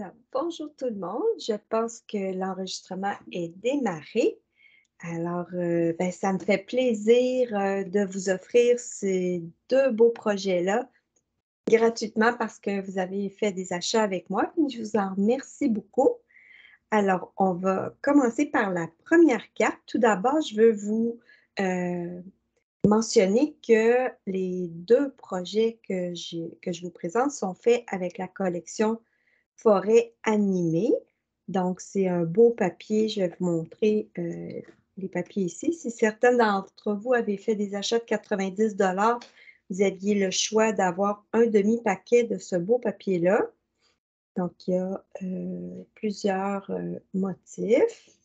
Alors, bonjour tout le monde. Je pense que l'enregistrement est démarré. Alors, ça me fait plaisir de vous offrir ces deux beaux projets-là gratuitement parce que vous avez fait des achats avec moi. Puis je vous en remercie beaucoup. Alors, on va commencer par la première carte. Tout d'abord, je veux vous euh, mentionner que les deux projets que je vous présente sont faits avec la collection Forêt animée. Donc, c'est un beau papier. Je vais vous montrer les papiers ici. Si certains d'entre vous avaient fait des achats de 90 vous aviez le choix d'avoir un demi-paquet de ce beau papier-là. Donc, il y a plusieurs motifs.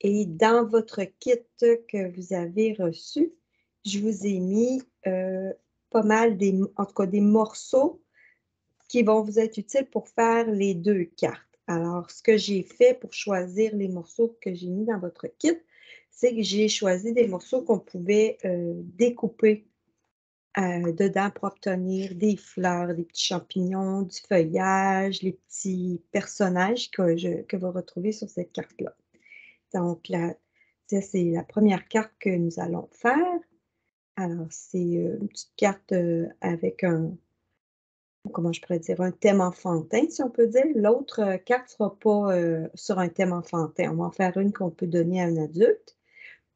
Et dans votre kit que vous avez reçu, je vous ai mis pas mal, en tout cas des morceaux qui vont vous être utiles pour faire les deux cartes. Alors, ce que j'ai fait pour choisir les morceaux que j'ai mis dans votre kit, c'est que j'ai choisi des morceaux qu'on pouvait découper dedans pour obtenir des fleurs, des petits champignons, du feuillage, les petits personnages que vous retrouvez sur cette carte-là. Donc, ça, c'est la première carte que nous allons faire. Alors, c'est une petite carte avec comment je pourrais dire, un thème enfantin, si on peut dire. L'autre carte ne sera pas sur un thème enfantin. On va en faire une qu'on peut donner à un adulte.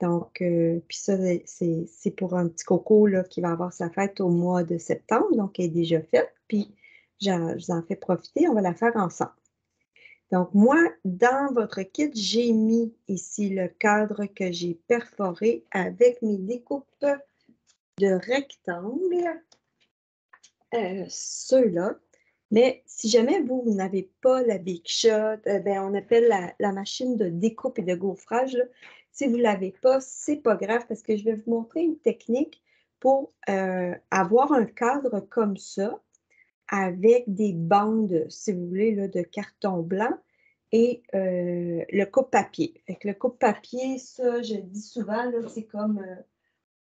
Donc, puis ça, c'est pour un petit coco là, qui va avoir sa fête au mois de septembre, donc elle est déjà faite. Puis, je vous en fais profiter, on va la faire ensemble. Donc, moi, dans votre kit, j'ai mis ici le cadre que j'ai perforé avec mes découpes de rectangles, ceux-là. Mais si jamais vous n'avez pas la Big Shot, on appelle la machine de découpe et de gaufrage, là. Si vous ne l'avez pas, c'est pas grave parce que je vais vous montrer une technique pour avoir un cadre comme ça avec des bandes, si vous voulez, là, de carton blanc et le coupe-papier. Fait que le coupe-papier, ça, je le dis souvent, là, c'est comme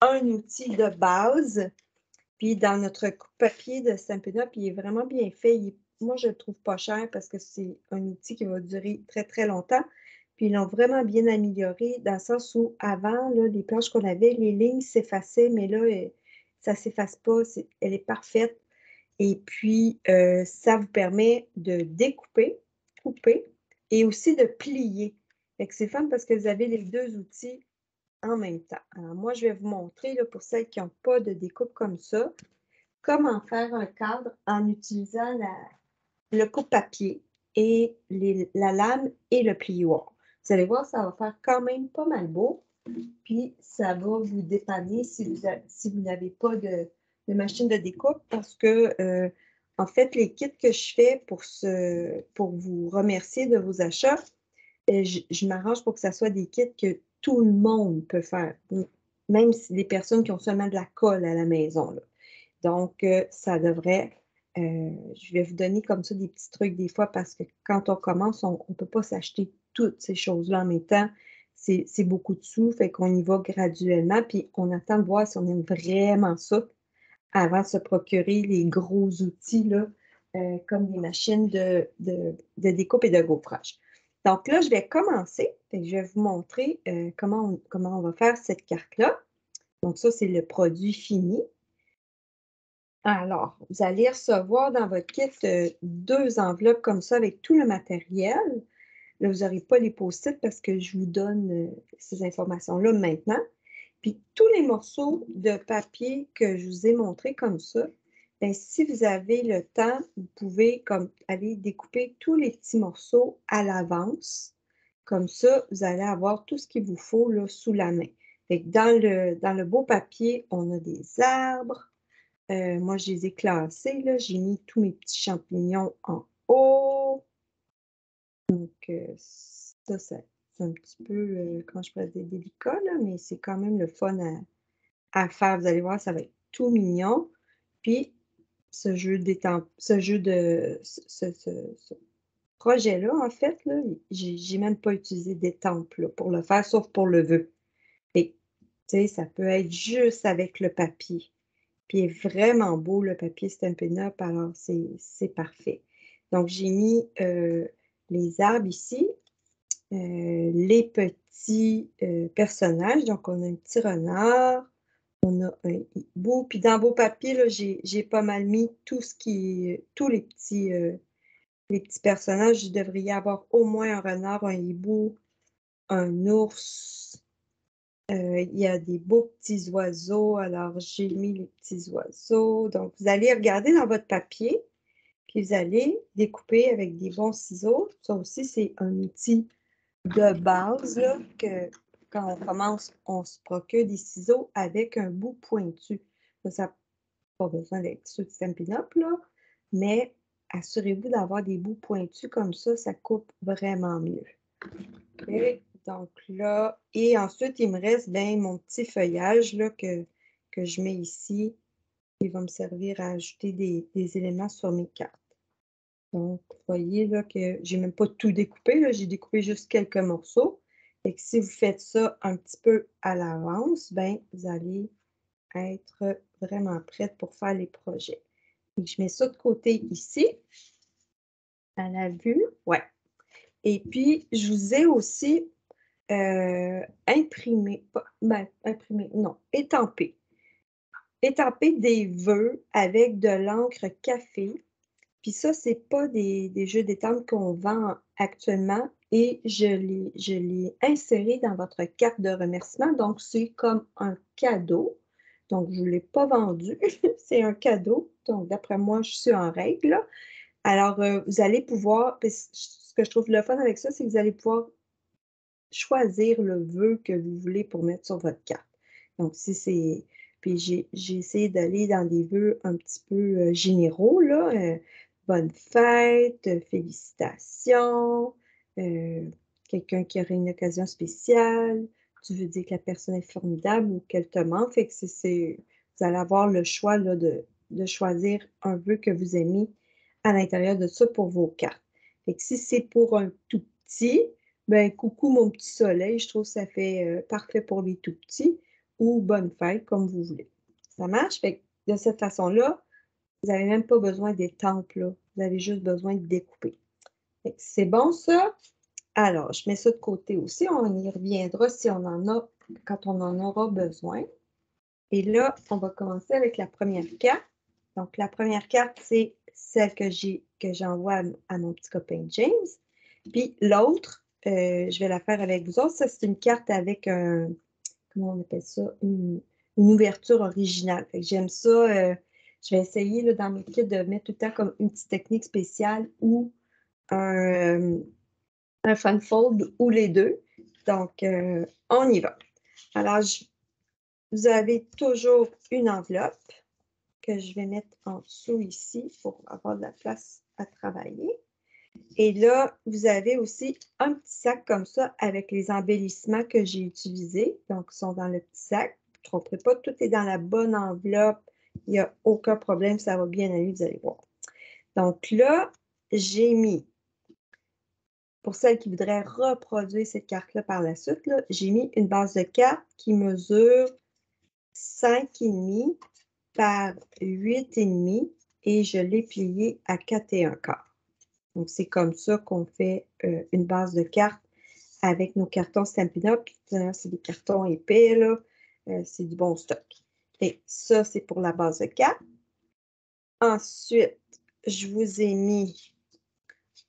un outil de base. Puis dans notre coupe-papier de Stampin' Up, il est vraiment bien fait. Moi, je le trouve pas cher parce que c'est un outil qui va durer très, très longtemps. Puis ils l'ont vraiment bien amélioré dans le sens où avant, là, les planches qu'on avait, les lignes s'effaçaient, mais là, ça ne s'efface pas. Elle est parfaite. Et puis, ça vous permet de découper, couper et aussi de plier. Fait que c'est fun parce que vous avez les deux outils en même temps. Alors, moi, je vais vous montrer, là, pour celles qui n'ont pas de découpe comme ça, comment faire un cadre en utilisant le coupe-papier et la lame et le plioir. Vous allez voir, ça va faire quand même pas mal beau. Puis, ça va vous dépanner si vous n'avez pas de machine de découpe parce que, en fait, les kits que je fais pour vous remercier de vos achats, je m'arrange pour que ça soit des kits que tout le monde peut faire, même si des personnes qui ont seulement de la colle à la maison, là. Donc, ça devrait, je vais vous donner comme ça des petits trucs des fois parce que quand on commence, on ne peut pas s'acheter toutes ces choses-là en même temps. C'est beaucoup de sous, fait qu'on y va graduellement, puis on attend de voir si on aime vraiment ça avant de se procurer les gros outils, là, comme les machines de découpe et de gaufrage. Donc là, je vais commencer. Fait que je vais vous montrer comment on va faire cette carte-là. Donc ça, c'est le produit fini. Alors, vous allez recevoir dans votre kit deux enveloppes comme ça avec tout le matériel. Là, vous n'aurez pas les post-it parce que je vous donne ces informations-là maintenant. Puis tous les morceaux de papier que je vous ai montrés comme ça, bien, si vous avez le temps, vous pouvez comme aller découper tous les petits morceaux à l'avance. Comme ça, vous allez avoir tout ce qu'il vous faut là, sous la main. Fait que dans le beau papier, on a des arbres. Moi, je les ai classés, là. J'ai mis tous mes petits champignons en haut. Donc, ça, c'est un petit peu, comment je pourrais dire, délicat, là, mais c'est quand même le fun à faire. Vous allez voir, ça va être tout mignon. Puis, ce jeu de ce projet-là, en fait, là, j'ai même pas utilisé d'étampe là, pour le faire, sauf pour le vœu. Et, tu sais, ça peut être juste avec le papier. Puis il est vraiment beau, le papier Stampin' Up, alors c'est parfait. Donc, j'ai mis les arbres ici, les petits personnages. Donc, on a un petit renard, on a un hibou. Puis dans vos papiers, là, j'ai pas mal mis tout ce qui, tous les petits personnages. Il devrait y avoir au moins un renard, un hibou, un ours. Il y a des beaux petits oiseaux. Alors, j'ai mis les petits oiseaux. Donc, vous allez regarder dans votre papier, puis vous allez découper avec des bons ciseaux. Ça aussi, c'est un outil de base, là, que quand on commence, on se procure des ciseaux avec un bout pointu. Ça n'a pas besoin d'être ceux de Stampin' Up, là, mais assurez-vous d'avoir des bouts pointus comme ça coupe vraiment mieux. OK, donc là, et ensuite, il me reste bien mon petit feuillage là, que je mets ici. Il va me servir à ajouter des éléments sur mes cartes. Donc, vous voyez là que j'ai même pas tout découpé, là, j'ai découpé juste quelques morceaux. Et que si vous faites ça un petit peu à l'avance, ben, vous allez être vraiment prête pour faire les projets. Et je mets ça de côté ici, à la vue. Ouais. Et puis, je vous ai aussi imprimé, ben, imprimé, non, étampé. Étampé des vœux avec de l'encre café. Puis ça, c'est pas des jeux d'étampes qu'on vend actuellement et je l'ai inséré dans votre carte de remerciement. Donc, c'est comme un cadeau. Donc, je ne l'ai pas vendu. C'est un cadeau. Donc, d'après moi, je suis en règle, là. Alors, vous allez pouvoir, ce que je trouve le fun avec ça, c'est que vous allez pouvoir choisir le vœu que vous voulez pour mettre sur votre carte. Donc, si c'est. Puis j'ai essayé d'aller dans des vœux un petit peu généraux, là. Bonne fête, félicitations, quelqu'un qui aurait une occasion spéciale, tu veux dire que la personne est formidable ou qu'elle te manque. Fait que vous allez avoir le choix là, de choisir un vœu que vous aimez à l'intérieur de ça pour vos cartes. Fait que si c'est pour un tout petit, ben, coucou mon petit soleil, je trouve que ça fait parfait pour les tout petits ou bonne fête, comme vous voulez. Ça marche? Fait que de cette façon-là, vous n'avez même pas besoin d'étampes, là. Vous avez juste besoin de découper. C'est bon, ça? Alors, je mets ça de côté aussi. On y reviendra si on en a, quand on en aura besoin. Et là, on va commencer avec la première carte. Donc, la première carte, c'est celle que j'envoie à mon petit copain James. Puis l'autre, je vais la faire avec vous autres. Ça, c'est une carte avec un, comment on appelle ça? Une ouverture originale. Fait que j'aime ça. Je vais essayer là, dans mes kits de mettre tout le temps comme une petite technique spéciale ou un fun fold ou les deux. Donc, on y va. Alors, vous avez toujours une enveloppe que je vais mettre en dessous ici pour avoir de la place à travailler. Et là, vous avez aussi un petit sac comme ça avec les embellissements que j'ai utilisés. Donc, ils sont dans le petit sac. Ne vous tromperez pas, tout est dans la bonne enveloppe. Il n'y a aucun problème, ça va bien aller, vous allez voir. Donc là, j'ai mis, pour celles qui voudraient reproduire cette carte-là par la suite, j'ai mis une base de carte qui mesure 5,5 par 8,5 et je l'ai pliée à 4,25. Donc, c'est comme ça qu'on fait une base de cartes avec nos cartons Stampin' Up. C'est des cartons épais, là. C'est du bon stock. Et ça, c'est pour la base de cartes. Ensuite, je vous ai mis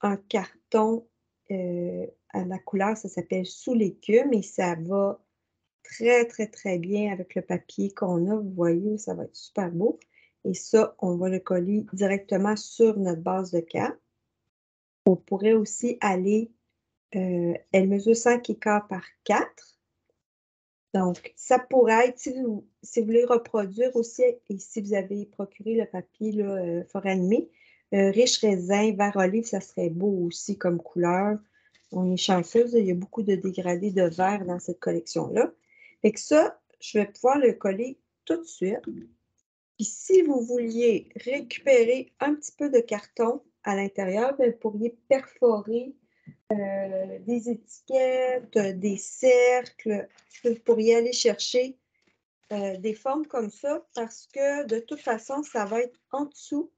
un carton à la couleur, ça s'appelle Sous l'écume et ça va très, très, très bien avec le papier qu'on a. Vous voyez, ça va être super beau. Et ça, on va le coller directement sur notre base de cartes. On pourrait aussi aller, elle mesure 5,15 par 4. Donc, ça pourrait être, si vous voulez reproduire aussi, et si vous avez procuré le papier là, forêt animée, riche raisin, vert olive, ça serait beau aussi comme couleur. On est chanceuse, il y a beaucoup de dégradés de vert dans cette collection-là. Fait que ça, je vais pouvoir le coller tout de suite. Puis si vous vouliez récupérer un petit peu de carton à l'intérieur, vous pourriez perforer des étiquettes, des cercles. Vous pourriez aller chercher des formes comme ça parce que de toute façon, ça va être en dessous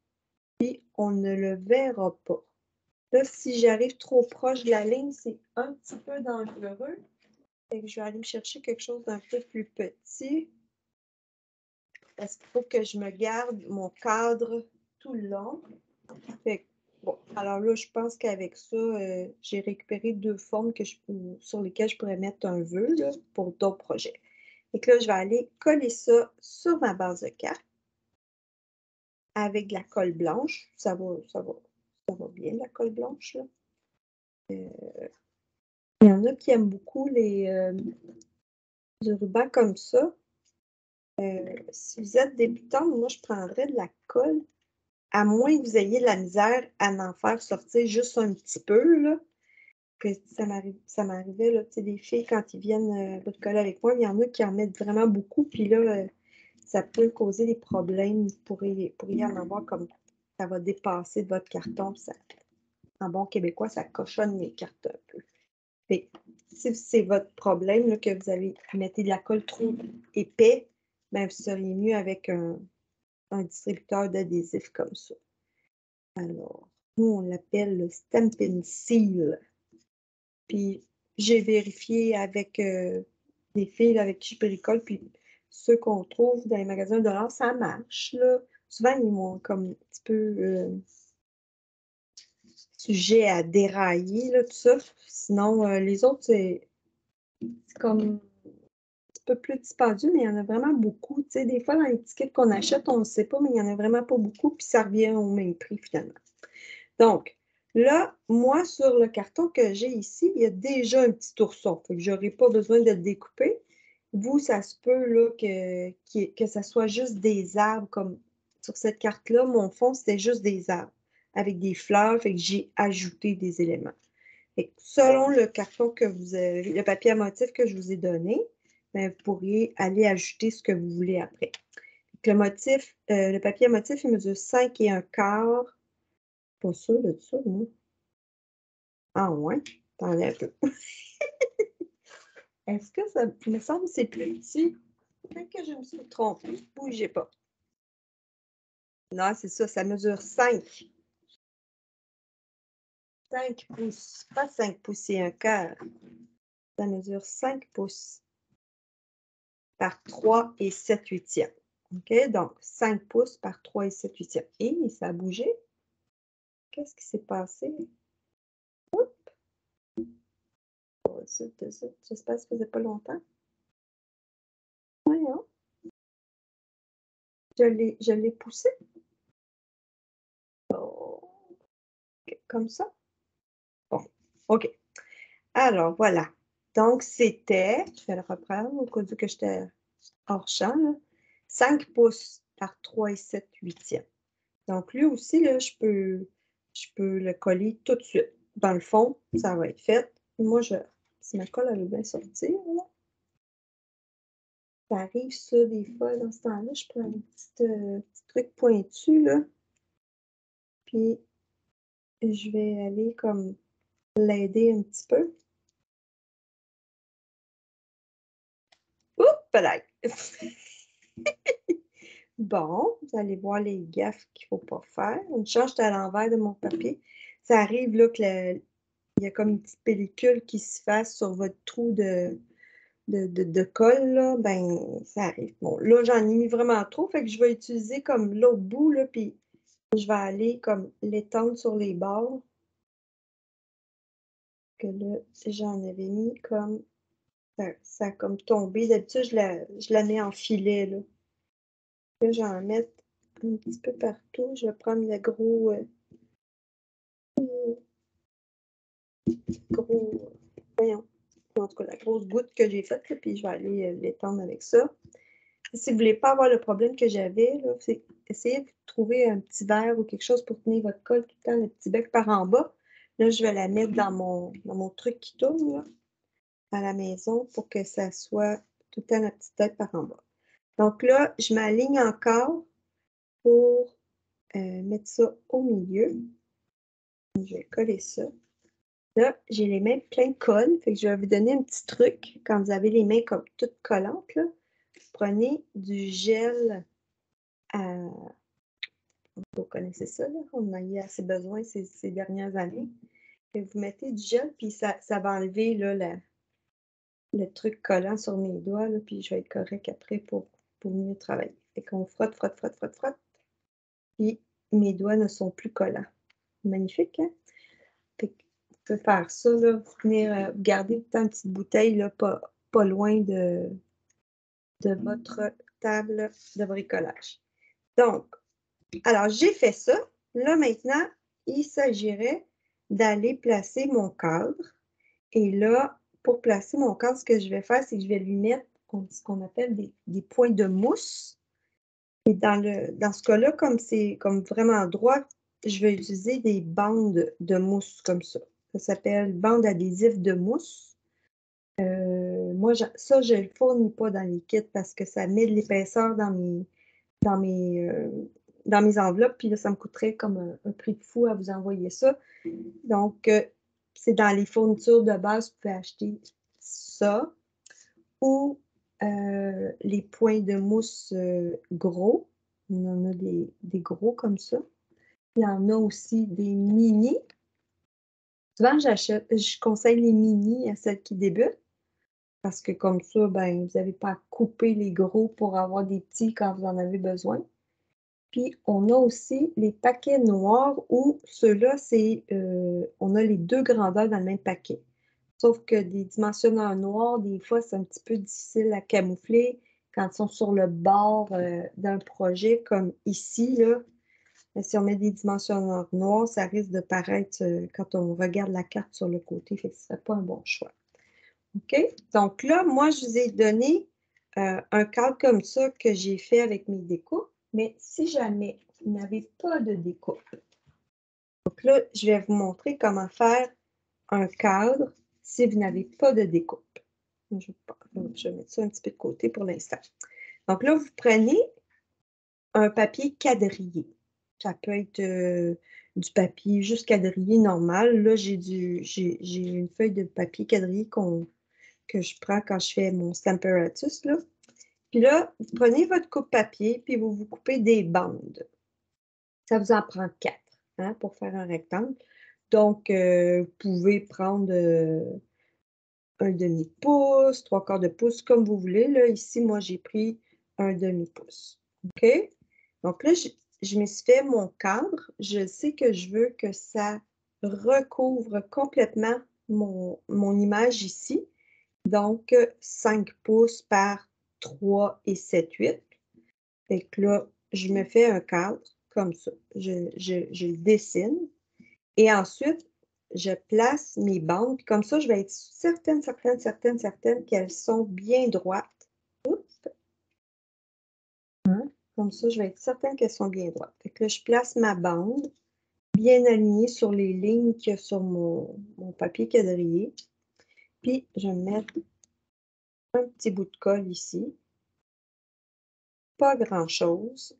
et on ne le verra pas. Là, si j'arrive trop proche de la ligne, c'est un petit peu dangereux. Fait que je vais aller me chercher quelque chose d'un peu plus petit. Parce qu'il faut que je me garde mon cadre tout le long. Fait que, bon, alors là, je pense qu'avec ça, j'ai récupéré 2 formes sur lesquelles je pourrais mettre un vœu là, pour d'autres projets. Fait que là, je vais aller coller ça sur ma base de carte avec de la colle blanche. Ça va bien, la colle blanche, là. Il y en a qui aiment beaucoup du ruban comme ça. Si vous êtes débutant, moi, je prendrais de la colle, à moins que vous ayez de la misère à en faire sortir juste un petit peu, là. Que ça m'arrivait, là, tu sais, des filles, quand ils viennent bricoler avec moi, il y en a qui en mettent vraiment beaucoup, puis là, ça peut causer des problèmes. Vous pourriez en avoir comme ça va dépasser de votre carton. Ça, en bon québécois, ça cochonne les cartes un peu. Fait que, si c'est votre problème, là, que vous mettez de la colle trop épais, ben, vous seriez mieux avec un distributeur d'adhésifs comme ça. Alors, nous, on l'appelle le Stampin' Seal. Puis, j'ai vérifié avec des filles là, avec qui je bricole, puis ceux qu'on trouve dans les magasins de l'art, ça marche, là. Souvent, ils m'ont comme un petit peu sujet à dérailler, là, tout ça. Sinon, les autres, c'est comme un petit peu plus dispendieux, mais il y en a vraiment beaucoup. Tu sais, des fois, dans les tickets qu'on achète, on ne sait pas, mais il n'y en a vraiment pas beaucoup, puis ça revient au même prix, finalement. Donc, là, moi, sur le carton que j'ai ici, il y a déjà un petit ourson. Fait que je n'aurai pas besoin de le découper. Vous, ça se peut là, que ça soit juste des arbres, comme sur cette carte-là, mon fond, c'était juste des arbres avec des fleurs. Fait que j'ai ajouté des éléments. Fait que selon le carton que vous avez, le papier à motif que je vous ai donné, ben, vous pourriez aller ajouter ce que vous voulez après. Le papier à motif, il mesure 5 et un quart. Pas sûr de ça, moi. Ah ouais? Attendez un peu. Est-ce que ça il me semble que c'est plus petit? Peut-être que je me suis trompée. Bougez pas. Non, c'est ça, ça mesure 5. 5 pouces. Pas 5 pouces et un quart. Ça mesure 5 pouces par 3 et 7 huitièmes. OK? Donc, 5 pouces par 3 et 7 huitièmes. Et ça a bougé. Qu'est-ce qui s'est passé? Oh, zut, zut. J'espère que ça faisait pas longtemps. Voyons. Je l'ai poussé. Oh. Comme ça. Bon, OK. Alors, voilà. Donc, c'était, je vais le reprendre au cas où que j'étais hors champ, là, 5 pouces par 3 et 7 huitièmes. Donc, lui aussi, là, je peux le coller tout de suite. Dans le fond, ça va être fait. Moi, si ma colle, elle veut bien sortir, là, ça arrive ça des fois dans ce temps-là. Je prends un petit truc pointu, là, puis je vais aller comme l'aider un petit peu. Oups, là! Bon, vous allez voir les gaffes qu'il ne faut pas faire. Une chance, j'étais à l'envers de mon papier. Ça arrive là il y a comme une petite pellicule qui se fasse sur votre trou de colle, là. Ben, ça arrive. Bon, là, j'en ai mis vraiment trop, fait que je vais utiliser comme l'autre bout, là, puis je vais aller comme l'étendre sur les bords. Que là, j'en avais mis comme ça a comme tombé. D'habitude, je la mets en filet, là. Là, je vais en mettre un petit peu partout. Je vais prendre le gros, voyons, en tout cas, la grosse goutte que j'ai faite, là, puis je vais aller l'étendre avec ça. Si vous ne voulez pas avoir le problème que j'avais, c'est essayer de trouver un petit verre ou quelque chose pour tenir votre colle tout le temps, le petit bec par en bas. Là, je vais la mettre dans mon truc qui tourne là, à la maison pour que ça soit tout le temps la petite tête par en bas. Donc là, je m'aligne encore pour mettre ça au milieu. Je vais coller ça. Là, j'ai les mains pleines de colle, fait que je vais vous donner un petit truc. Quand vous avez les mains comme toutes collantes, là, prenez du gel à... Vous connaissez ça, là? On a eu assez besoin ces dernières années. Et vous mettez du gel, puis ça va enlever là, le truc collant sur mes doigts, là, puis je vais être correct après pour mieux travailler. Fait qu'on frotte, frotte, frotte, frotte, frotte, puis mes doigts ne sont plus collants. Magnifique, hein? Fait que vous pouvez faire ça, là, vous venir, garder tout le temps une petite bouteille, là, pas loin de votre table de bricolage. Donc, alors j'ai fait ça. Là, maintenant, il s'agirait d'aller placer mon cadre. Et là, pour placer mon cadre, ce que je vais faire, c'est que je vais lui mettre ce qu'on appelle des points de mousse. Et dans ce cas-là, comme c'est comme vraiment droit, je vais utiliser des bandes de mousse comme ça. Ça s'appelle bande adhésive de mousse. Moi, ça, je ne le fournis pas dans les kits parce que ça met de l'épaisseur dans mes enveloppes, puis là, ça me coûterait comme un prix de fou à vous envoyer ça. Donc, c'est dans les fournitures de base, vous pouvez acheter ça ou les points de mousse gros. On en a des gros comme ça. Il y en a aussi des mini. Souvent, je conseille les mini à celles qui débutent parce que comme ça, ben, vous n'avez pas à couper les gros pour avoir des petits quand vous en avez besoin. Puis, on a aussi les paquets noirs où ceux-là, on a les deux grandeurs dans le même paquet. Sauf que des dimensionneurs noirs, des fois, c'est un petit peu difficile à camoufler quand ils sont sur le bord d'un projet comme ici, là. Mais si on met des dimensionneurs noirs, ça risque de paraître quand on regarde la carte sur le côté, fait que ce ne serait pas un bon choix. OK? Donc là, moi, je vous ai donné un cadre comme ça que j'ai fait avec mes découpes. Mais si jamais vous n'avez pas de découpe, donc là, je vais vous montrer comment faire un cadre si vous n'avez pas de découpe. Je vais mettre ça un petit peu de côté pour l'instant. Donc là, vous prenez un papier quadrillé. Ça peut être du papier juste quadrillé normal. Là, j'ai une feuille de papier quadrillé que je prends quand je fais mon Stamparatus, là. Puis là, vous prenez votre coupe-papier, puis vous coupez des bandes. Ça vous en prend 4 hein, pour faire un rectangle. Donc, vous pouvez prendre un demi-pouce, 3/4 de pouce, comme vous voulez. Là, ici, moi, j'ai pris un demi-pouce. OK? Donc là, je me suis fait mon cadre. Je sais que je veux que ça recouvre complètement mon image ici. Donc, 5 pouces par 3 et 7, 8. Fait que là, je me fais un cadre comme ça. Je le dessine. Et ensuite, je place mes bandes. Puis comme ça, je vais être certaine qu'elles sont bien droites. Oups. Hein? Comme ça, je vais être certaine qu'elles sont bien droites. Fait que là, je place ma bande bien alignée sur les lignes qu'il y a sur mon papier quadrillé. Puis, je vais mettre un petit bout de colle ici. Pas grand-chose.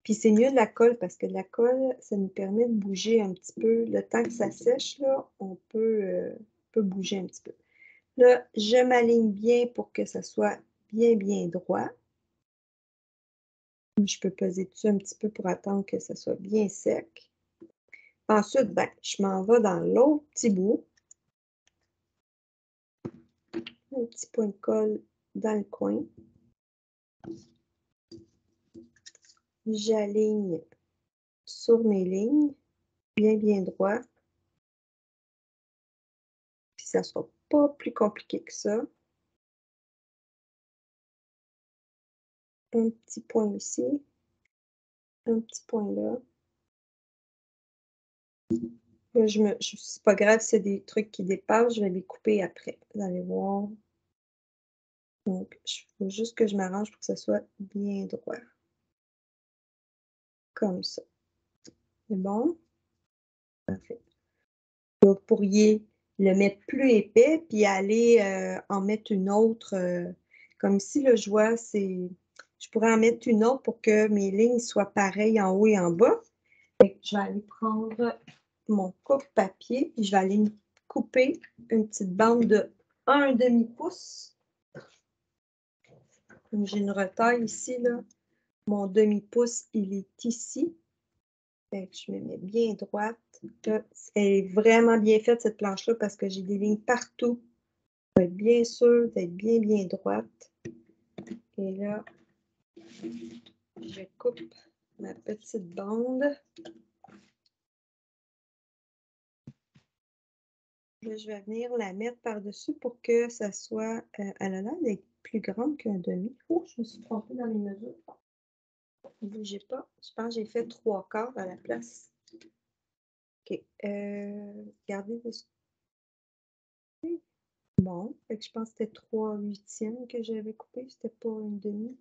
Puis c'est mieux de la colle parce que la colle, ça nous permet de bouger un petit peu. Le temps que ça sèche, là, on peut bouger un petit peu. Là, je m'aligne bien pour que ça soit bien droit. Je peux peser dessus un petit peu pour attendre que ça soit bien sec. Ensuite, ben, je m'en vais dans l'autre petit bout. Un petit point de colle dans le coin. J'aligne sur mes lignes, bien droit. Puis ça ne sera pas plus compliqué que ça. Un petit point ici. Un petit point là. Là c'est pas grave si c'est des trucs qui dépassent, je vais les couper après. Vous allez voir. Donc, il faut juste que je m'arrange pour que ça soit bien droit. Comme ça. C'est bon? Parfait. Vous pourriez le mettre plus épais, puis aller en mettre une autre. Comme ici, là, je vois, je pourrais en mettre une autre pour que mes lignes soient pareilles en haut et en bas. Je vais aller prendre mon coupe-papier, puis je vais aller me couper une petite bande de 1/2 pouce. Comme j'ai une retaille ici, là, mon demi-pouce, il est ici. Fait que je me mets bien droite. Là, elle est vraiment bien faite, cette planche-là, parce que j'ai des lignes partout. Pour être bien sûre d'être bien, bien droite. Et là, je coupe ma petite bande. Là, je vais venir la mettre par-dessus pour que ça soit... elle a l'air d'être plus grande qu'un demi. Oh, je me suis trompée dans les mesures. Ne bougez pas. Je pense que j'ai fait 3/4 à la place. OK. Regardez de ce côté. Bon, fait que je pense que c'était 3/8 que j'avais coupé. C'était pas une demi.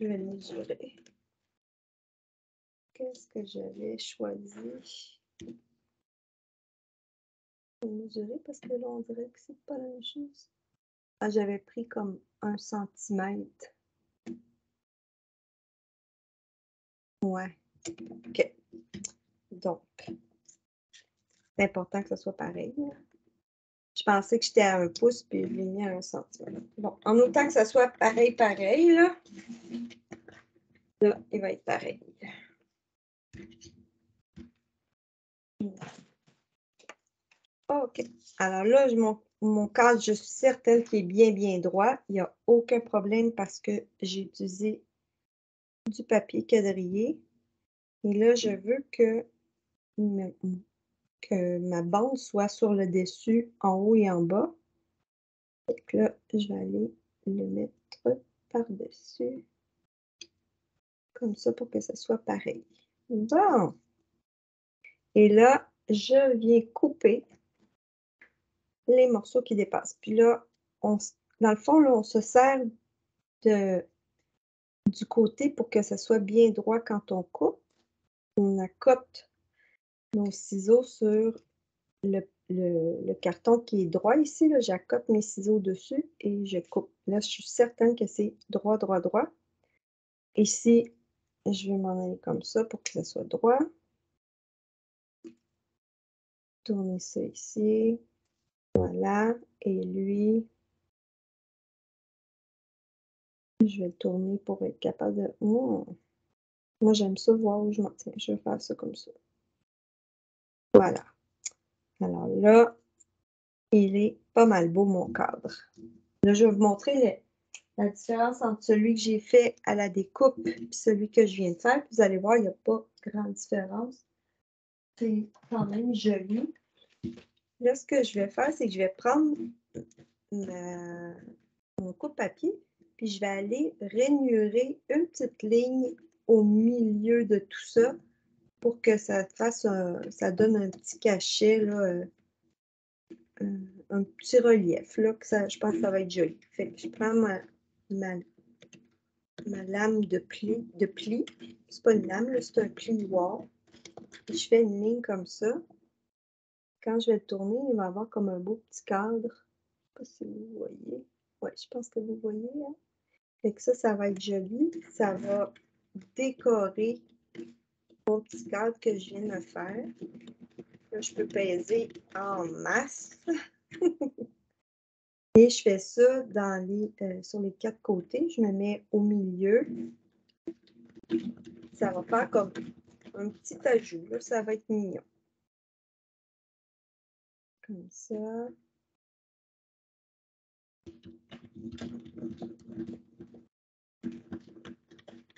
Je vais mesurer. Qu'est-ce que j'avais choisi? Je vais mesurer parce que là, on dirait que c'est pas la même chose. Ah, j'avais pris comme 1 centimètre. Ouais. OK. Donc, c'est important que ce soit pareil. Je pensais que j'étais à 1 pouce, puis je l'ai mis à 1 centimètre. Bon, en autant que ça soit pareil, pareil, là, il va être pareil. OK. Alors là, mon cadre, je suis certaine qu'il est bien, bien droit. Il n'y a aucun problème parce que j'ai utilisé du papier quadrillé. Et là, je veux que ma bande soit sur le dessus, en haut et en bas. Donc là, je vais aller le mettre par-dessus. Comme ça pour que ça soit pareil. Bon! Et là, je viens couper les morceaux qui dépassent. Puis là, dans le fond, là, on se sert du côté pour que ça soit bien droit quand on coupe. On accote nos ciseaux sur le carton qui est droit ici. J'accote mes ciseaux dessus et je coupe. Là, je suis certaine que c'est droit, droit, droit. Ici, je vais m'en aller comme ça pour que ça soit droit. Tourner ça ici. Voilà. Et lui, je vais le tourner pour être capable de... Moi, j'aime ça voir où je m'en tiens. Je vais faire ça comme ça. Voilà. Alors là, il est pas mal beau, mon cadre. Là, je vais vous montrer la différence entre celui que j'ai fait à la découpe et celui que je viens de faire. Vous allez voir, il n'y a pas grande différence. C'est quand même joli. Là, ce que je vais faire, c'est que je vais prendre mon coupe-papier, puis je vais aller rainurer une petite ligne au milieu de tout ça pour que ça fasse ça donne un petit cachet, là, un petit relief, là, que ça, je pense que ça va être joli. Fait que je prends ma lame de pli. C'est pas une lame, c'est un plioir. Et je fais une ligne comme ça. Quand je vais le tourner, il va avoir comme un beau petit cadre. Je ne sais pas si vous voyez. Oui, je pense que vous voyez. Hein? Fait que ça va être joli. Ça va décorer mon petit cadre que je viens de me faire. Là, je peux peser en masse. Et je fais ça sur les 4 côtés. Je me mets au milieu. Ça va faire comme un petit ajout. Là, ça va être mignon. Comme ça.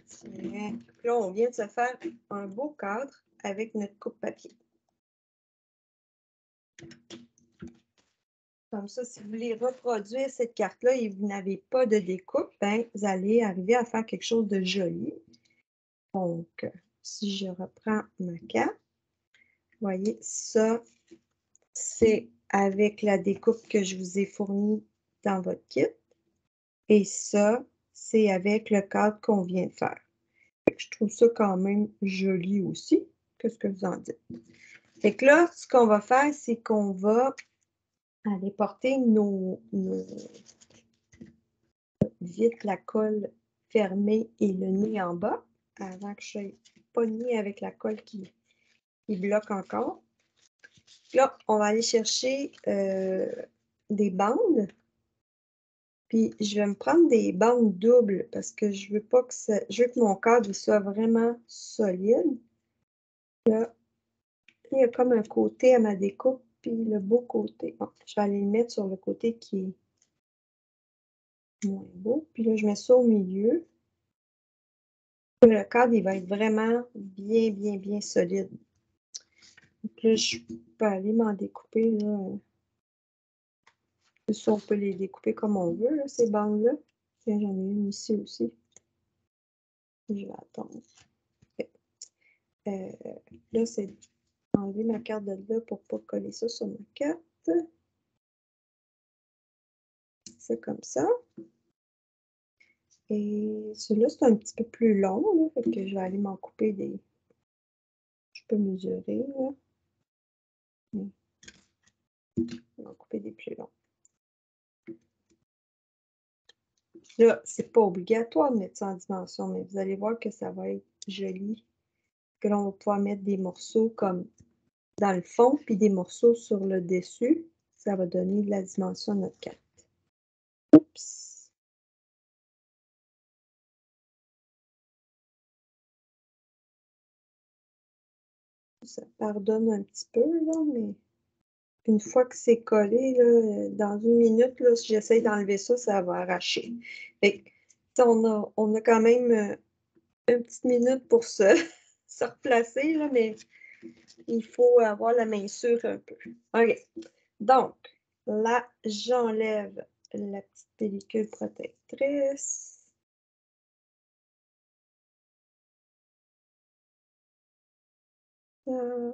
Tiens. Là, on vient de se faire un beau cadre avec notre coupe-papier. Comme ça, si vous voulez reproduire cette carte-là et vous n'avez pas de découpe, ben, vous allez arriver à faire quelque chose de joli. Donc, si je reprends ma carte, vous voyez, ça, c'est avec la découpe que je vous ai fournie dans votre kit. Et ça, c'est avec le cadre qu'on vient de faire. Je trouve ça quand même joli aussi. Qu'est-ce que vous en dites? Fait que là, ce qu'on va faire, c'est qu'on va aller porter vite la colle fermée et le nez en bas avant que je sois pognée avec la colle qui bloque encore. Là, on va aller chercher des bandes Puis, je vais me prendre des bandes doubles parce que je veux pas que ça, je veux que mon cadre soit vraiment solide. Là, il y a comme un côté à ma découpe, puis le beau côté. Bon, je vais aller le mettre sur le côté qui est moins beau. Puis là, je mets ça au milieu. Le cadre, il va être vraiment bien, bien, bien solide. Donc là, je peux aller m'en découper, là. Ça, on peut les découper comme on veut, là, ces bandes-là. Tiens, j'en ai une ici aussi. Je vais attendre. Là, c'est enlever ma carte de là pour pas coller ça sur ma carte. C'est comme ça. Et celui-là, c'est un petit peu plus long, là, fait que je vais aller m'en couper des... Je peux mesurer, là. Je vais en couper des plus longs. Là, c'est pas obligatoire de mettre ça en dimension, mais vous allez voir que ça va être joli. Que là, on va pouvoir mettre des morceaux comme dans le fond, puis des morceaux sur le dessus. Ça va donner de la dimension à notre carte. Oups! Ça pardonne un petit peu, là, mais une fois que c'est collé, là, dans 1 minute, là, si j'essaye d'enlever ça, ça va arracher. Fait que, on a quand même une petite minute pour se, se replacer, là, mais il faut avoir la main sûre un peu. OK. Donc, là, j'enlève la petite pellicule protectrice. Là,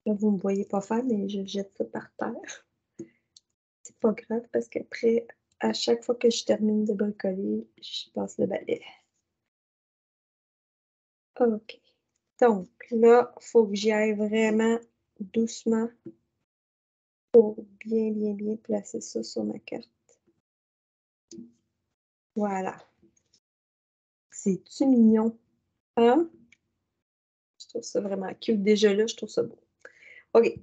vous ne me voyez pas faire, mais je jette ça par terre. C'est pas grave parce qu'après, à chaque fois que je termine de bricoler, je passe le balai. OK. Donc, là, il faut que j'y aille vraiment doucement pour bien, bien, bien placer ça sur ma carte. Voilà. C'est-tu mignon? Hein? Je trouve ça vraiment cute. Déjà là, je trouve ça beau. OK.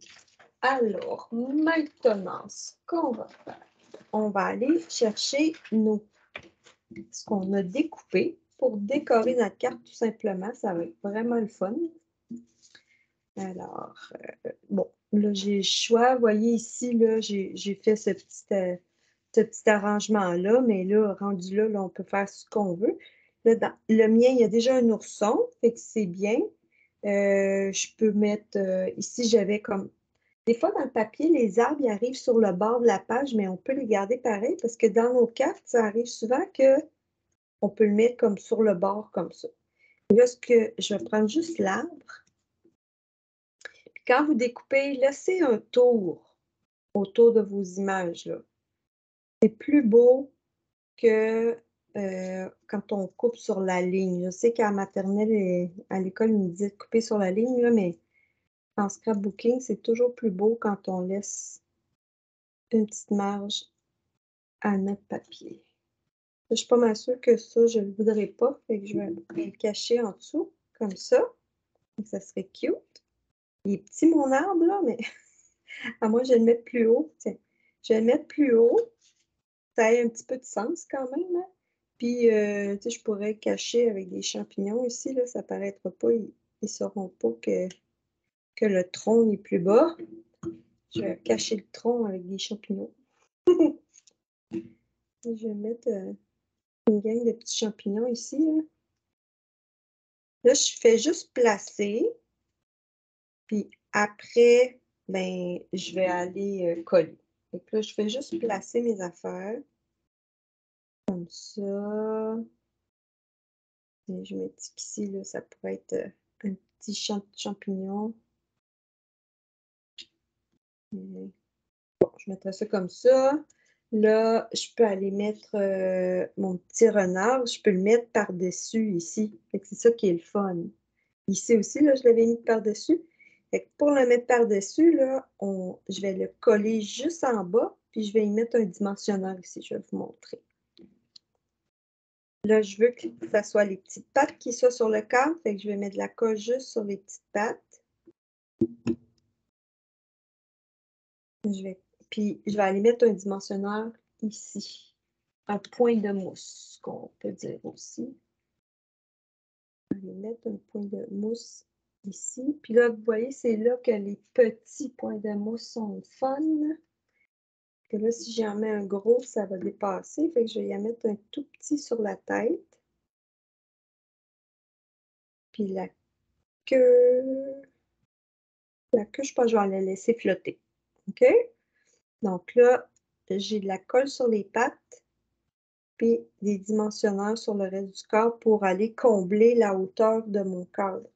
Alors, maintenant, ce qu'on va faire, on va aller chercher ce qu'on a découpé pour décorer notre carte tout simplement. Ça va être vraiment le fun. Alors, bon, là, j'ai le choix. Vous voyez ici, là, j'ai fait ce petit arrangement-là, mais là, rendu là, on peut faire ce qu'on veut. Là, dans le mien, il y a déjà un ourson, fait que c'est bien. Je peux mettre, ici, j'avais comme... Des fois, dans le papier, les arbres, ils arrivent sur le bord de la page, mais on peut les garder pareil, parce que dans nos cartes, ça arrive souvent qu'on peut le mettre comme sur le bord, comme ça. Là, je vais prendre juste l'arbre. Quand vous découpez, laissez un tour autour de vos images, là. C'est plus beau que quand on coupe sur la ligne. Je sais qu'à maternelle et à l'école, ils me disaient de couper sur la ligne, là, mais en scrapbooking, c'est toujours plus beau quand on laisse une petite marge à notre papier. Je suis pas mal sûre que ça, je ne le voudrais pas, fait que je vais le cacher en dessous, comme ça. Donc, ça serait cute. Il est petit, mon arbre, là, mais à moi, je vais le mettre plus haut. Tiens, je vais le mettre plus haut. Ça a un petit peu de sens quand même, hein? Puis, tu sais, je pourrais le cacher avec des champignons ici, là, ça paraîtra pas, ils ne sauront pas que le tronc est plus bas. Je vais cacher le tronc avec des champignons. Je vais mettre une gang de petits champignons ici, là. Là, je fais juste placer, puis après, ben, je vais aller coller. Donc là, je fais juste placer mes affaires, comme ça. Et je me dis qu'ici, là, ça pourrait être un petit champ de champignons. Bon, je mettrai ça comme ça. Là, je peux aller mettre mon petit renard. Je peux le mettre par-dessus ici. C'est ça qui est le fun. Ici aussi, là, je l'avais mis par-dessus. Pour le mettre par-dessus, là, je vais le coller juste en bas, puis je vais y mettre un dimensionneur ici. Je vais vous montrer. Là, je veux que ça soit les petites pattes qui soient sur le cadre. Fait que je vais mettre de la colle juste sur les petites pattes. Puis, je vais aller mettre un dimensionneur ici. Un point de mousse, qu'on peut dire aussi. Je vais mettre un point de mousse ici. Puis là, vous voyez, c'est là que les petits points de mousse sont fun. Que là, si j'en mets un gros, ça va dépasser. Fait que je vais y en mettre un tout petit sur la tête. Puis la queue, je pense que je vais la laisser flotter. OK? Donc là, j'ai de la colle sur les pattes, puis des dimensionneurs sur le reste du corps pour aller combler la hauteur de mon cadre.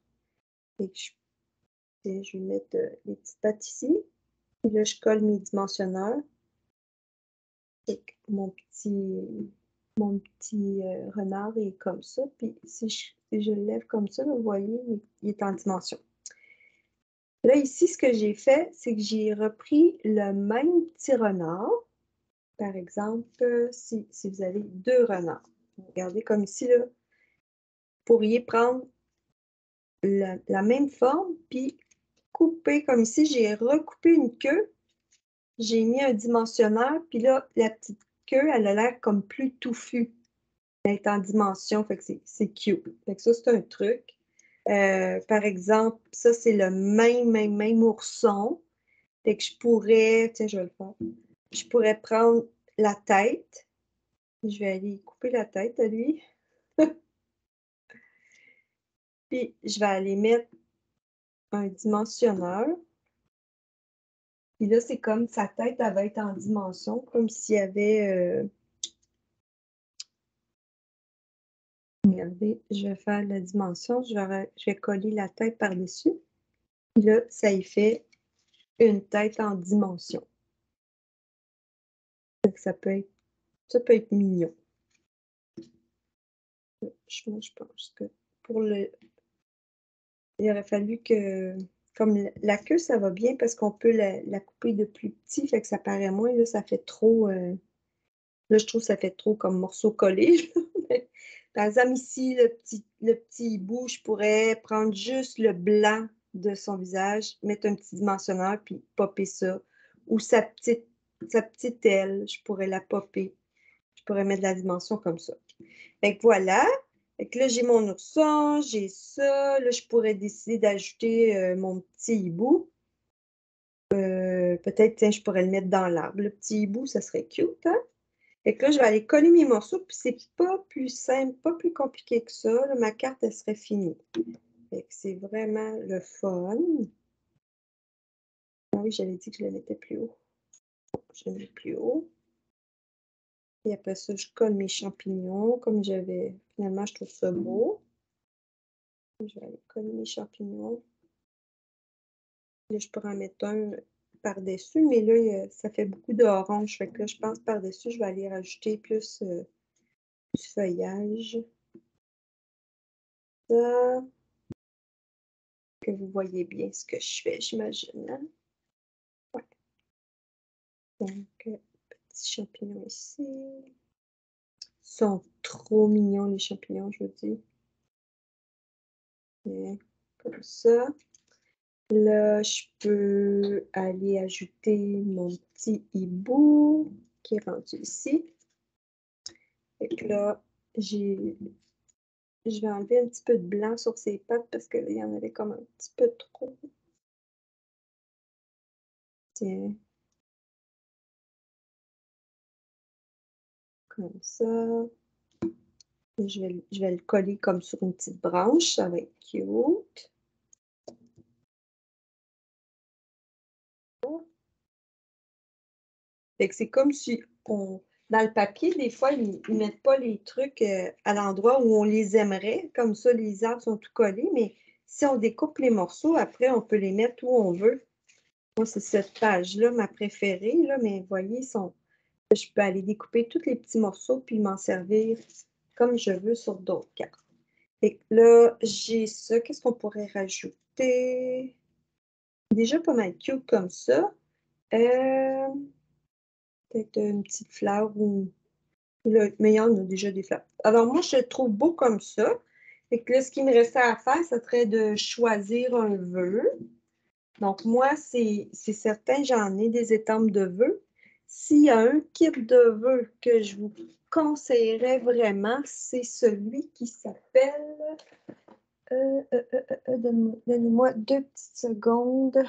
Fait que je vais mettre les petites pattes ici. Puis là, je colle mes dimensionneurs. Fait que mon petit renard est comme ça. Puis si je le lève comme ça, vous voyez, il est en dimension. Là, ici, ce que j'ai fait, c'est que j'ai repris le même petit renard. Par exemple, si vous avez 2 renards. Regardez comme ici, là. Vous pourriez prendre la même forme, puis couper comme ici. J'ai recoupé une queue. J'ai mis un dimensionneur, puis là, la petite queue, elle a l'air comme plus touffue. Elle est en dimension, fait que c'est cute. Fait que ça, c'est un truc. Par exemple, ça, c'est le même ourson. Fait que je pourrais, tiens, je vais le faire. Je pourrais prendre la tête. Je vais aller couper la tête à lui. Puis, je vais aller mettre un dimensionneur. Puis là, c'est comme sa tête, elle va être en dimension, comme s'il y avait... Regardez, je vais faire la dimension. Je vais coller la tête par-dessus. Puis là, ça y fait une tête en dimension. Donc, ça peut être mignon. Je pense que pour le... Il aurait fallu que... Comme la queue, ça va bien parce qu'on peut la couper de plus petit, fait que ça paraît moins. Là, ça fait trop... Là, je trouve que ça fait trop comme morceau collé. Par exemple, ici, le petit hibou, je pourrais prendre juste le blanc de son visage, mettre un petit dimensionneur, puis popper ça. Ou sa petite aile, je pourrais la popper. Je pourrais mettre la dimension comme ça. Fait que voilà. Fait que là, j'ai mon ourson, j'ai ça. Là, je pourrais décider d'ajouter mon petit hibou. Peut-être, tiens, je pourrais le mettre dans l'arbre. Le petit hibou, ça serait cute, hein? Fait que là, je vais aller coller mes morceaux, puis c'est pas plus simple, pas plus compliqué que ça. Là, ma carte, elle serait finie. Fait que c'est vraiment le fun. Ah oui, j'avais dit que je la mettais plus haut. Je la mets plus haut. Et après ça, je colle mes champignons, comme j'avais... Finalement, je trouve ça beau. Je vais aller coller mes champignons. Là, je pourrais en mettre un par-dessus, mais là, ça fait beaucoup d'orange. Fait que là, je pense par-dessus, je vais aller rajouter plus du feuillage. Ça. Que vous voyez bien ce que je fais, j'imagine. Hein? Ouais. Donc, petits champignons ici. Ils sont trop mignons, les champignons, je vous dis. Et comme ça. Là, je peux aller ajouter mon petit hibou qui est rendu ici. Et que là, je vais enlever un petit peu de blanc sur ses pattes parce qu'il y en avait comme un petit peu trop. Tiens. Comme ça. Je vais le coller comme sur une petite branche. Ça va être cute. Fait que c'est comme si dans le papier, des fois, ils ne mettent pas les trucs à l'endroit où on les aimerait. Comme ça, les arbres sont tout collés. Mais si on découpe les morceaux, après, on peut les mettre où on veut. Moi, c'est cette page-là, ma préférée. Là, mais vous voyez, je peux aller découper tous les petits morceaux puis m'en servir comme je veux sur d'autres cartes. Fait que là, j'ai ça. Qu'est-ce qu'on pourrait rajouter? Déjà pas mal cute comme ça. Peut-être une petite fleur ou... mais il y en a déjà des fleurs. Alors moi, je le trouve beau comme ça. Fait que là, ce qui me restait à faire, ça serait de choisir un vœu. Donc moi, c'est certain, j'en ai des étampes de vœux. S'il y a un kit de vœux que je vous conseillerais vraiment, c'est celui qui s'appelle... Donnez-moi 2 petites secondes.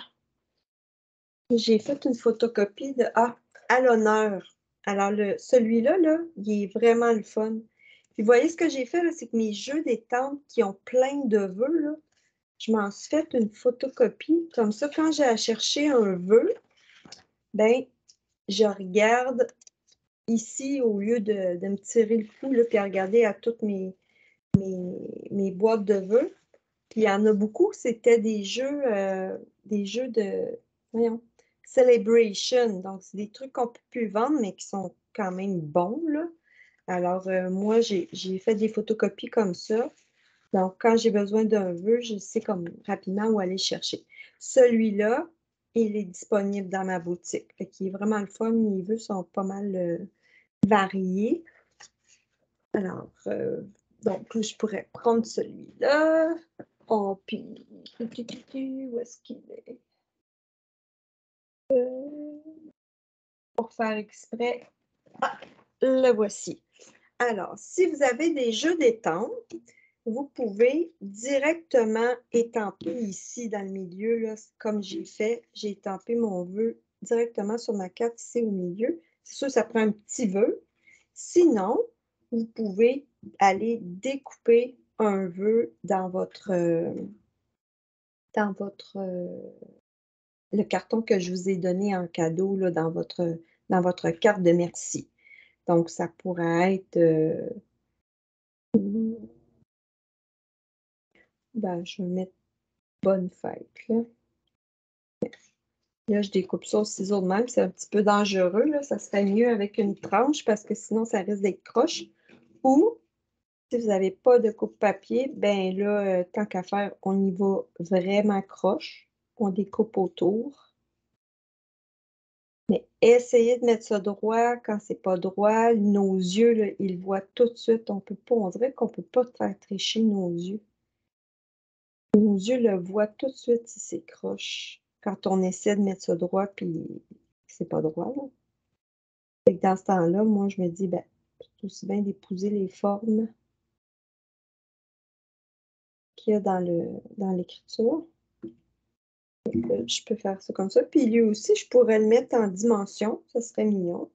J'ai fait une photocopie de à l'honneur. Alors, celui-là, là, il est vraiment le fun. Puis, vous voyez ce que j'ai fait, là, c'est que mes jeux d'étampes qui ont plein de vœux, là, je m'en suis fait une photocopie. Comme ça, quand j'ai à chercher un vœu, ben, je regarde ici au lieu de me tirer le cou, là, puis à regarder à toutes mes boîtes de vœux. Puis il y en a beaucoup, c'était des jeux de, voyons, celebration. Donc, c'est des trucs qu'on ne peut plus vendre, mais qui sont quand même bons, là. Alors, moi, j'ai fait des photocopies comme ça. Donc, quand j'ai besoin d'un vœu, je sais comme rapidement où aller chercher. Celui-là, il est disponible dans ma boutique. Fait qu'il est vraiment le fun. Les vœux sont pas mal variés. Alors, donc, je pourrais prendre celui-là. Oh, puis, où est-ce qu'il est? Pour faire exprès. Ah, le voici. Alors, si vous avez des jeux d'étampes, vous pouvez directement étamper ici dans le milieu, là, comme j'ai fait. J'ai étampé mon vœu directement sur ma carte ici au milieu. C'est sûr, ça prend un petit vœu. Sinon, vous pouvez aller découper un vœu dans le carton que je vous ai donné en cadeau là, dans votre carte de merci. Donc, ça pourrait être... ben, je vais mettre bonne fête. Là, je découpe ça au ciseau de même. C'est un petit peu dangereux. Là. Ça serait mieux avec une tranche parce que sinon, ça risque d'être croche. Ou, si vous n'avez pas de coupe-papier, ben là, tant qu'à faire, on y va vraiment croche. On découpe autour. Mais essayez de mettre ça droit quand c'est pas droit. Nos yeux, là, ils voient tout de suite. On peut pas, on dirait qu'on peut pas faire tricher nos yeux. Nos yeux le voient tout de suite si c'est croche. Quand on essaie de mettre ça droit, puis c'est pas droit, là. Fait que dans ce temps-là, moi, je me dis, ben, c'est aussi bien d'épouser les formes qu'il y a dans l'écriture. Je peux faire ça comme ça. Puis lui aussi, je pourrais le mettre en dimension. Ça serait mignon.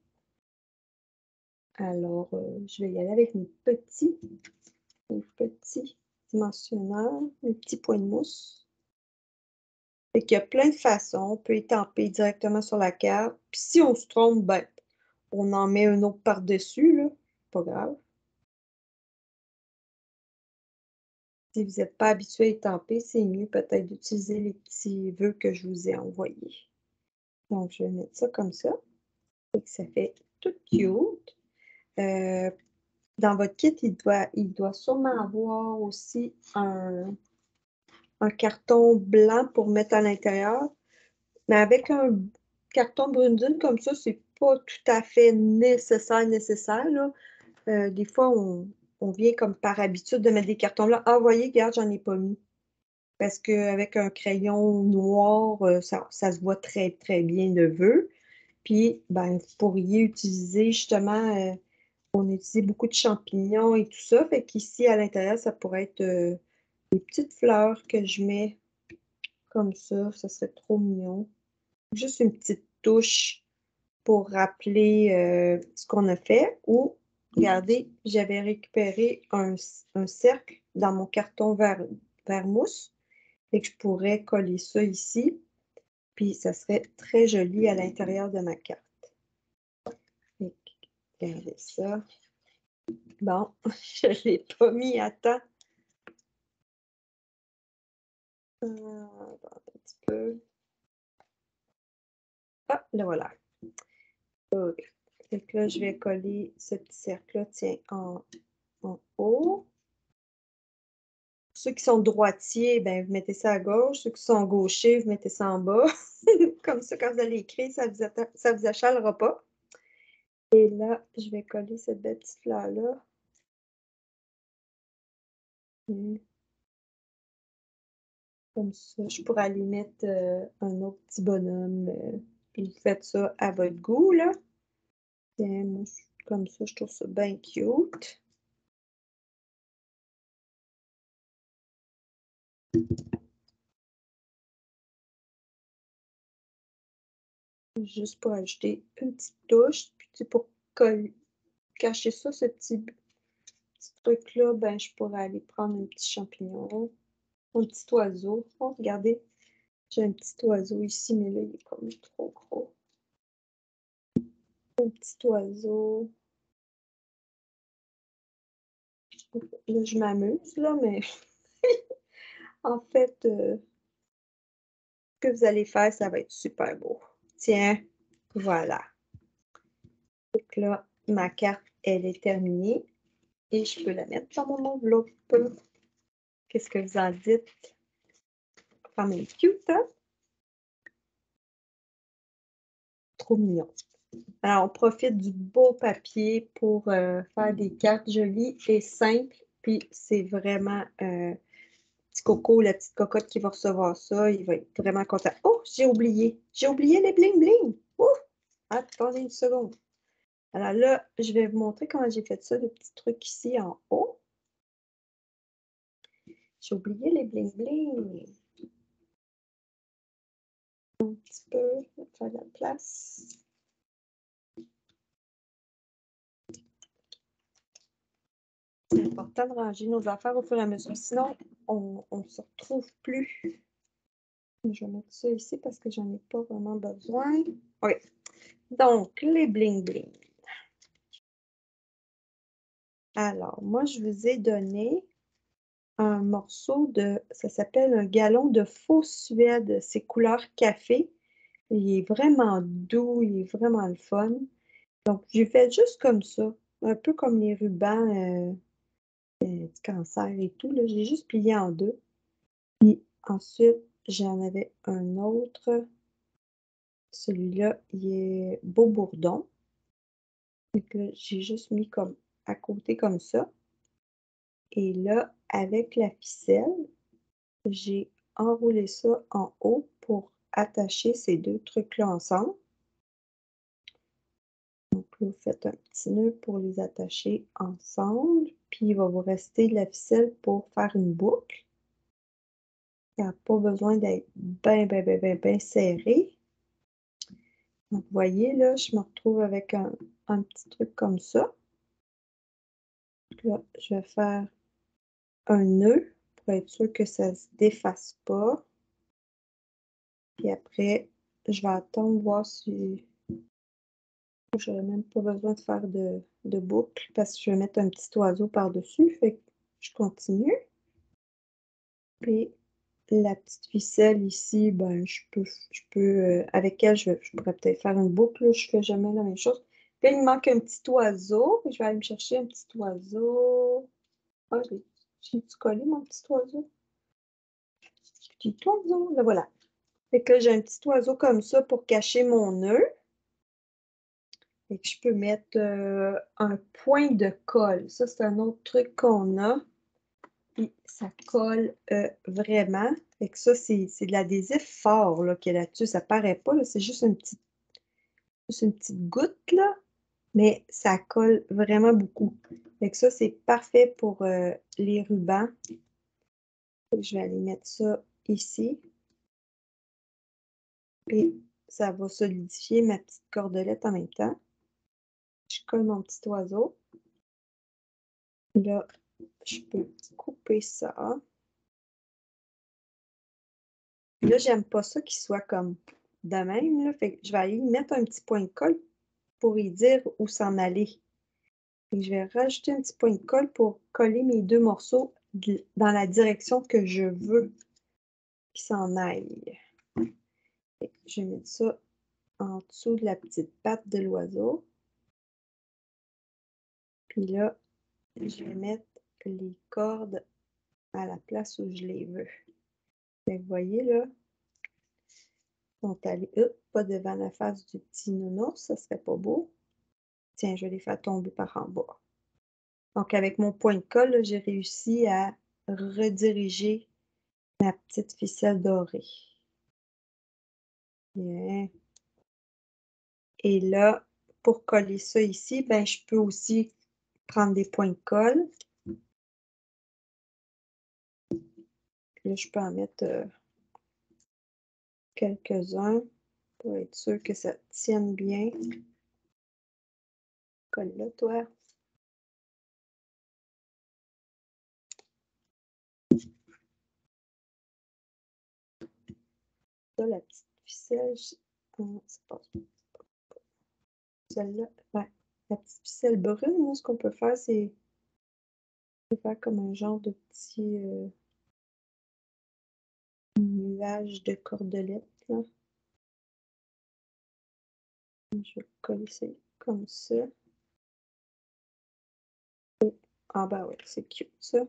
Alors, je vais y aller avec mes petits dimensionneurs, mes petits points de mousse. Fait qu'il y a plein de façons. On peut étamper directement sur la carte. Puis si on se trompe, ben, on en met un autre par-dessus, là. Pas grave. Si vous n'êtes pas habitué à étamper, c'est mieux peut-être d'utiliser les petits vœux que je vous ai envoyés. Donc, je vais mettre ça comme ça. Et que ça fait tout cute. Dans votre kit, il doit sûrement avoir aussi un carton blanc pour mettre à l'intérieur. Mais avec un carton brune comme ça, c'est pas tout à fait nécessaire, là. Des fois, on vient comme par habitude de mettre des cartons là. Ah, voyez, regarde, j'en ai pas mis. Parce qu'avec un crayon noir, ça se voit très, très bien le vœu. Puis, ben, vous pourriez utiliser justement, on utilise beaucoup de champignons et tout ça. Fait qu'ici, à l'intérieur, ça pourrait être des petites fleurs que je mets comme ça serait trop mignon. Juste une petite touche pour rappeler ce qu'on a fait. Ou, regardez, j'avais récupéré un cercle dans mon carton vert mousse. Et que je pourrais coller ça ici. Puis, ça serait très joli à l'intérieur de ma carte. Et, regardez ça. Bon, je ne l'ai pas mis à temps. Un petit peu. Ah, le voilà. OK. Fait que là, je vais coller ce petit cercle-là, tiens, en haut. Ceux qui sont droitiers, ben, vous mettez ça à gauche. Ceux qui sont gauchers, vous mettez ça en bas. Comme ça, quand vous allez écrire, ça vous achalera pas. Et là, je vais coller cette belle petite fleur-là. Comme ça, je pourrais aller mettre un autre petit bonhomme. Puis vous faites ça à votre goût, là. Tiens, moi, comme ça, je trouve ça bien cute. Juste pour ajouter une petite touche, puis pour cacher ça, ce petit truc-là, ben, je pourrais aller prendre un petit champignon, un petit oiseau. Oh, regardez, j'ai un petit oiseau ici, mais là, il est comme trop gros. Un petit oiseau. Là, je m'amuse, là, mais en fait, ce que vous allez faire, ça va être super beau. Tiens, voilà. Donc là, ma carte, elle est terminée et je peux la mettre dans mon enveloppe. Qu'est-ce que vous en dites? Quand même cute, hein? Trop mignon. Alors, on profite du beau papier pour faire des cartes jolies et simples. Puis, c'est vraiment petit coco, la petite cocotte qui va recevoir ça. Il va être vraiment content. Oh, j'ai oublié. J'ai oublié les bling-bling. Ouf! Attendez une seconde. Alors là, je vais vous montrer comment j'ai fait ça, le petit truc ici en haut. J'ai oublié les bling-bling. Un petit peu, faire de la place. C'est important de ranger nos affaires au fur et à mesure, sinon on ne se retrouve plus. Je vais mettre ça ici parce que j'en ai pas vraiment besoin. Oui. Donc, les bling-bling. Alors, moi, je vous ai donné un morceau de, ça s'appelle un galon de faux suède. C'est couleur café. Il est vraiment doux, il est vraiment le fun. Donc, j'ai fait juste comme ça, un peu comme les rubans du cancer et tout. J'ai juste plié en deux. Puis ensuite, j'en avais un autre. Celui-là, il est beau bourdon. Donc là, j'ai juste mis comme à côté comme ça. Et là, avec la ficelle, j'ai enroulé ça en haut pour attacher ces deux trucs-là ensemble. Donc là, vous faites un petit nœud pour les attacher ensemble. Puis il va vous rester de la ficelle pour faire une boucle. Il n'y a pas besoin d'être bien serré. Donc, vous voyez, là, je me retrouve avec un petit truc comme ça. Donc là, je vais faire un nœud pour être sûr que ça ne se défasse pas. Puis après, je vais attendre voir si je n'aurai même pas besoin de faire de boucle parce que je vais mettre un petit oiseau par-dessus. Fait que je continue. Puis la petite ficelle ici, ben, je peux avec elle, je pourrais peut-être faire une boucle. Là, je ne fais jamais la même chose. Puis il me manque un petit oiseau. Je vais aller me chercher un petit oiseau. Ah, j'ai-tu collé mon petit oiseau? Petit oiseau, là voilà. Fait que là, j'ai un petit oiseau comme ça pour cacher mon nœud. Fait que je peux mettre un point de colle. Ça, c'est un autre truc qu'on a. Puis ça colle vraiment. Fait que ça, c'est de l'adhésif fort là, qu'il y a là-dessus. Ça paraît pas, là, c'est juste une petite goutte, là, mais ça colle vraiment beaucoup. Fait que ça, c'est parfait pour les rubans. Je vais aller mettre ça ici. Et ça va solidifier ma petite cordelette en même temps. Je colle mon petit oiseau. Là, je peux couper ça. Là, j'aime pas ça qu'il soit comme de même. Là. Fait que je vais aller mettre un petit point de colle pour y dire où s'en aller. Et je vais rajouter un petit point de colle pour coller mes deux morceaux dans la direction que je veux qu'ils s'en aillent. Je vais mettre ça en dessous de la petite patte de l'oiseau. Puis là, je vais mettre les cordes à la place où je les veux. Fait que vous voyez là, ils sont allés, pas devant la face du petit nounours, ça serait pas beau. Tiens, je vais les faire tomber par en bas. Donc, avec mon point de colle, j'ai réussi à rediriger ma petite ficelle dorée. Bien. Et là, pour coller ça ici, ben, je peux aussi prendre des points de colle. Là, je peux en mettre quelques-uns pour être sûr que ça tienne bien. Colle là, toi. Ça, la petite ficelle, c'est pas celle-là. Ouais. La petite ficelle brune, là, ce qu'on peut faire, c'est faire comme un genre de petit nuage de cordelettes, là. Je vais coller ça comme ça. Ah ben ouais, c'est cute ça.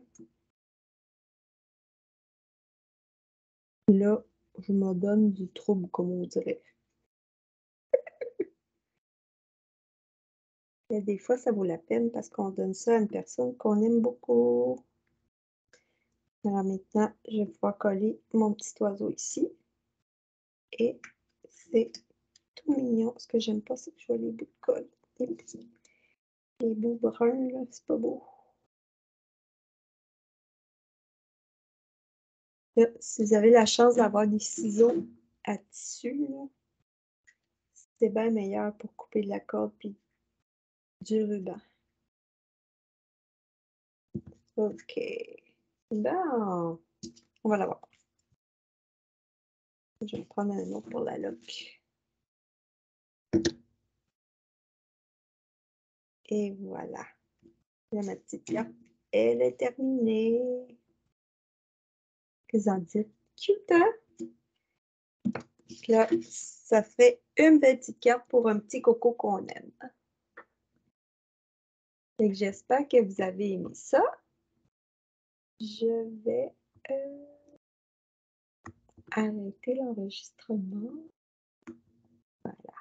Là, je me donne du trouble, comme on dirait. Et des fois, ça vaut la peine parce qu'on donne ça à une personne qu'on aime beaucoup. Alors maintenant, je vais pouvoir coller mon petit oiseau ici. Et c'est tout mignon. Ce que j'aime pas, c'est que je vois les bouts de colle. Les bouts bruns, là, c'est pas beau. Là, si vous avez la chance d'avoir des ciseaux à tissu, c'est bien meilleur pour couper de la corde puis du ruban. OK. Bon, on va l'avoir. Je vais prendre un autre pour la loque. Et voilà. Là, ma petite carte, elle est terminée. Qu'est-ce que vous en dites? Cute, hein? Là, ça fait une petite carte pour un petit coco qu'on aime. Fait que j'espère que vous avez aimé ça. Je vais arrêter l'enregistrement. Voilà.